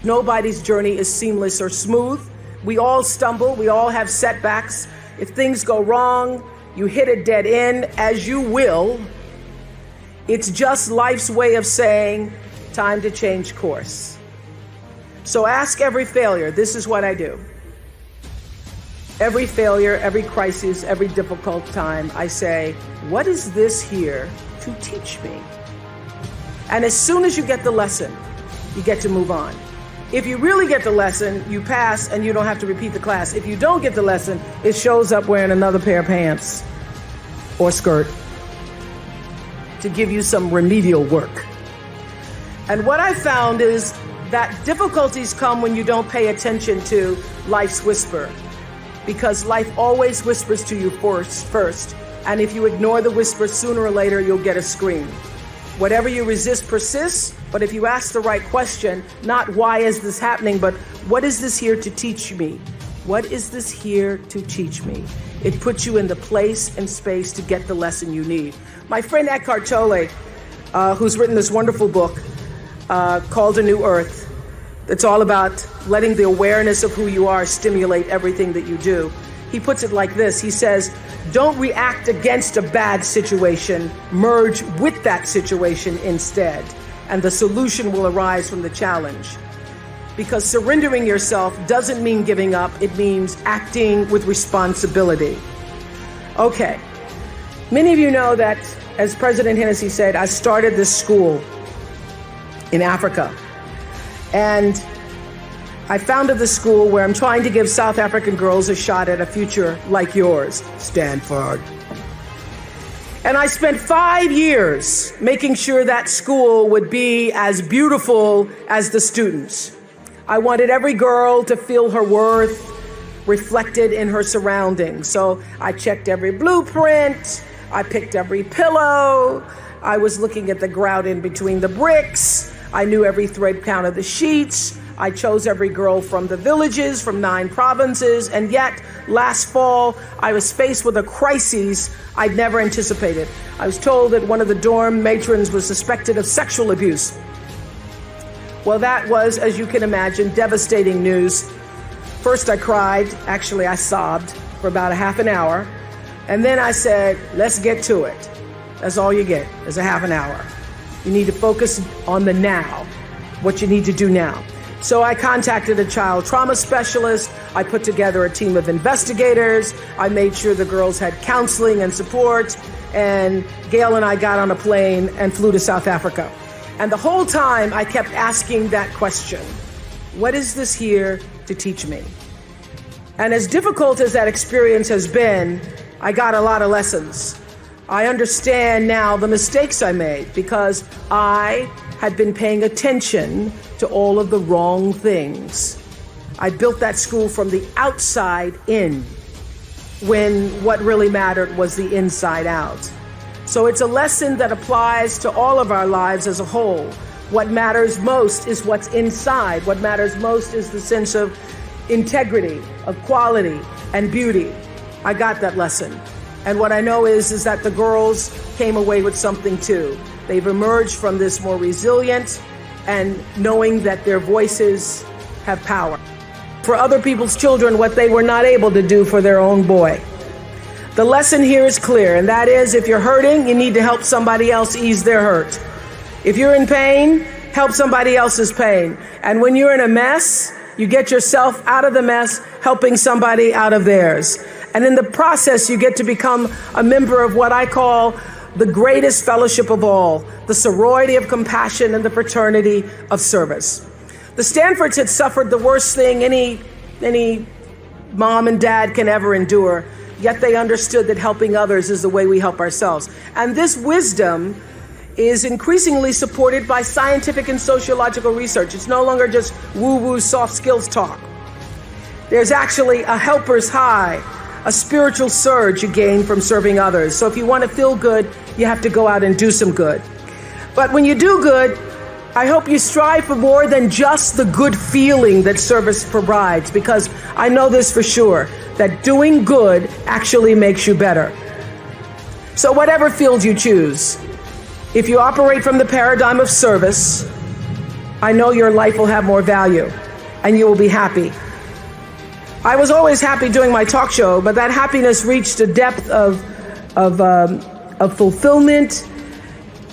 Nobody's journey is seamless or smooth. We all stumble, we all have setbacks. If things go wrong, you hit a dead end, as you will. It's just life's way of saying, time to change course. So ask every failure. This is what I do. Every failure, every crisis, every difficult time, I say, what is this here to teach me? And as soon as you get the lesson, you get to move on. If you really get the lesson, you pass and you don't have to repeat the class. If you don't get the lesson, it shows up wearing another pair of pants or skirt to give you some remedial work. And what I found is that difficulties come when you don't pay attention to life's whisper, because life always whispers to you first. And if you ignore the whisper, sooner or later, you'll get a scream. Whatever you resist persists, but if you ask the right question, not why is this happening, but what is this here to teach me? What is this here to teach me? It puts you in the place and space to get the lesson you need. My friend Eckhart Tolle, who's written this wonderful book called A New Earth, it's all about letting the awareness of who you are stimulate everything that you do. He puts it like this. He says, don't react against a bad situation, merge with that situation instead, and the solution will arise from the challenge. Because surrendering yourself doesn't mean giving up, it means acting with responsibility. Okay, many of you know that, as President Hennessy said, I started this school in Africa. And I founded the school where I'm trying to give South African girls a shot at a future like yours, Stanford. And I spent 5 years making sure that school would be as beautiful as the students. I wanted every girl to feel her worth reflected in her surroundings. So I checked every blueprint, I picked every pillow, I was looking at the grout in between the bricks, I knew every thread count of the sheets, I chose every girl from the villages, from 9 provinces, and yet last fall I was faced with a crisis I'd never anticipated. I was told that one of the dorm matrons was suspected of sexual abuse. Well, that was, as you can imagine, devastating news. First I cried, actually I sobbed for about a half an hour, and then I said, let's get to it. That's all you get, is a half an hour. You need to focus on the now, what you need to do now. So I contacted a child trauma specialist. I put together a team of investigators. I made sure the girls had counseling and support. And Gail and I got on a plane and flew to South Africa. And the whole time I kept asking that question, what is this here to teach me? And as difficult as that experience has been, I got a lot of lessons. I understand now the mistakes I made because I had been paying attention to all of the wrong things. I built that school from the outside in, when what really mattered was the inside out. So it's a lesson that applies to all of our lives as a whole. What matters most is what's inside. What matters most is the sense of integrity, of quality, and beauty. I got that lesson. And what I know is that the girls came away with something too. They've emerged from this more resilient and knowing that their voices have power. For other people's children, what they were not able to do for their own boy. The lesson here is clear, and that is if you're hurting, you need to help somebody else ease their hurt. If you're in pain, help somebody else's pain. And when you're in a mess, you get yourself out of the mess, helping somebody out of theirs. And in the process, you get to become a member of what I call the greatest fellowship of all, the sorority of compassion and the fraternity of service. The Stanfords had suffered the worst thing any mom and dad can ever endure, yet they understood that helping others is the way we help ourselves. And this wisdom is increasingly supported by scientific and sociological research. It's no longer just woo-woo soft skills talk. There's actually a helper's high, a spiritual surge you gain from serving others. So if you want to feel good, you have to go out and do some good. But when you do good, I hope you strive for more than just the good feeling that service provides, because I know this for sure, that doing good actually makes you better. So whatever field you choose, if you operate from the paradigm of service, I know your life will have more value and you will be happy. I was always happy doing my talk show, but that happiness reached a depth of fulfillment,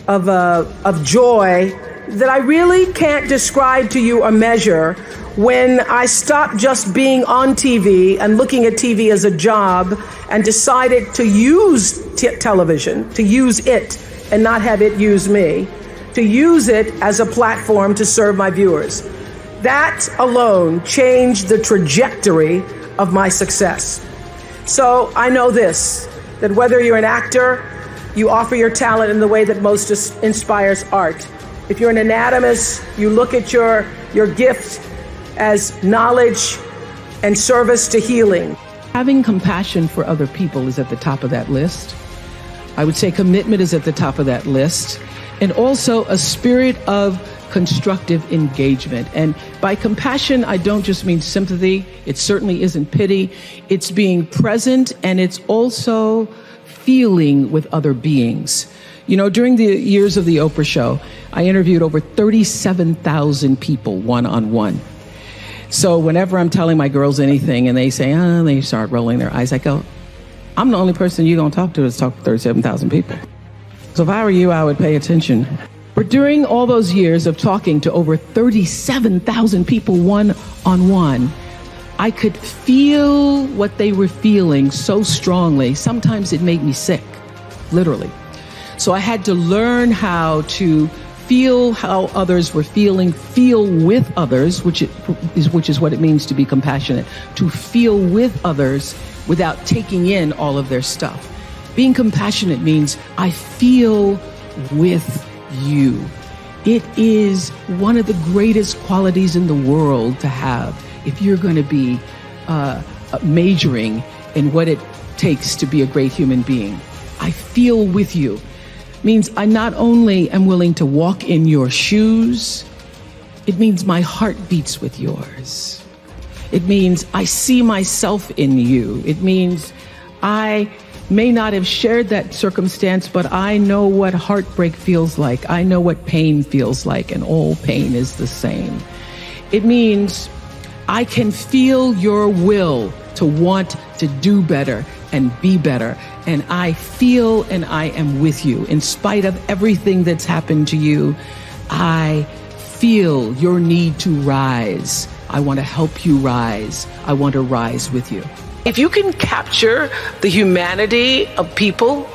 of joy that I really can't describe to you or measure when I stopped just being on TV and looking at TV as a job and decided to use television, to use it and not have it use me, to use it as a platform to serve my viewers. That alone changed the trajectory of my success. So I know this, that whether you're an actor, you offer your talent in the way that most inspires art. If you're an anatomist, you look at your gift as knowledge and service to healing. Having compassion for other people is at the top of that list. I would say commitment is at the top of that list. And also a spirit of constructive engagement. And by compassion, I don't just mean sympathy. It certainly isn't pity. It's being present, and it's also feeling with other beings. You know, during the years of the Oprah show, I interviewed over 37,000 people one-on-one. So whenever I'm telling my girls anything and they say, they start rolling their eyes, I go, I'm the only person you're going to talk to is talk to 37,000 people. So if I were you, I would pay attention. But during all those years of talking to over 37,000 people one-on-one, I could feel what they were feeling so strongly. Sometimes it made me sick, literally. So I had to learn how to feel how others were feeling, feel with others, which is what it means to be compassionate, to feel with others without taking in all of their stuff. Being compassionate means I feel with you. It is one of the greatest qualities in the world to have if you're going to be majoring in what it takes to be a great human being. I feel with you. Means I not only am willing to walk in your shoes, it means my heart beats with yours. It means I see myself in you. It means I may not have shared that circumstance, but I know what heartbreak feels like. I know what pain feels like, and all pain is the same. It means I can feel your will to want to do better and be better. And I feel and I am with you. In spite of everything that's happened to you, I feel your need to rise. I want to help you rise. I want to rise with you. If you can capture the humanity of people,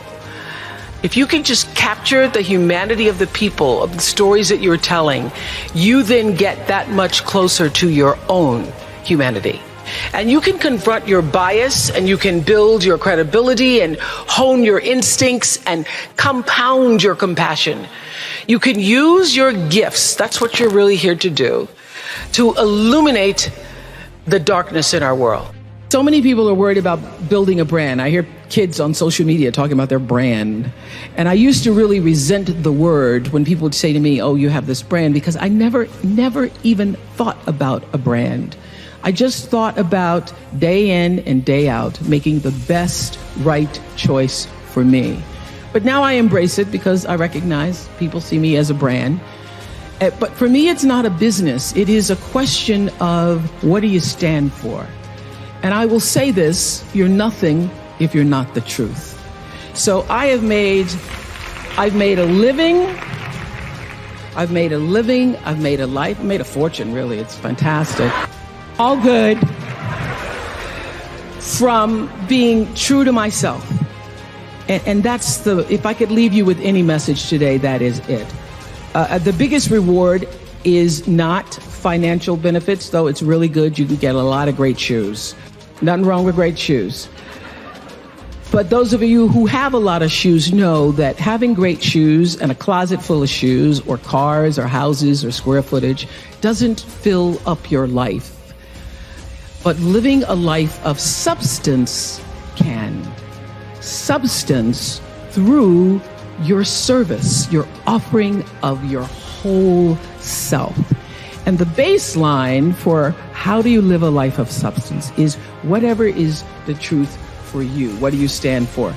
if you can just capture the humanity of the people, of the stories that you're telling, you then get that much closer to your own humanity. And you can confront your bias, and you can build your credibility and hone your instincts and compound your compassion. You can use your gifts, that's what you're really here to do, to illuminate the darkness in our world. So many people are worried about building a brand. I hear kids on social media talking about their brand. And I used to really resent the word when people would say to me, oh, you have this brand, because I never even thought about a brand. I just thought about day in and day out, making the best right choice for me. But now I embrace it because I recognize people see me as a brand. But for me, it's not a business. It is a question of what do you stand for? And I will say this, you're nothing if you're not the truth. So I've made a living, I've made a life, I've made a fortune, really. It's fantastic. All good from being true to myself. And that's if I could leave you with any message today, that is it. The biggest reward is not financial benefits, though it's really good. You can get a lot of great shoes. Nothing wrong with great shoes. But those of you who have a lot of shoes know that having great shoes and a closet full of shoes or cars or houses or square footage doesn't fill up your life. But living a life of substance can. Substance through your service, your offering of your whole self. And the baseline for how do you live a life of substance is whatever is the truth for you. What do you stand for?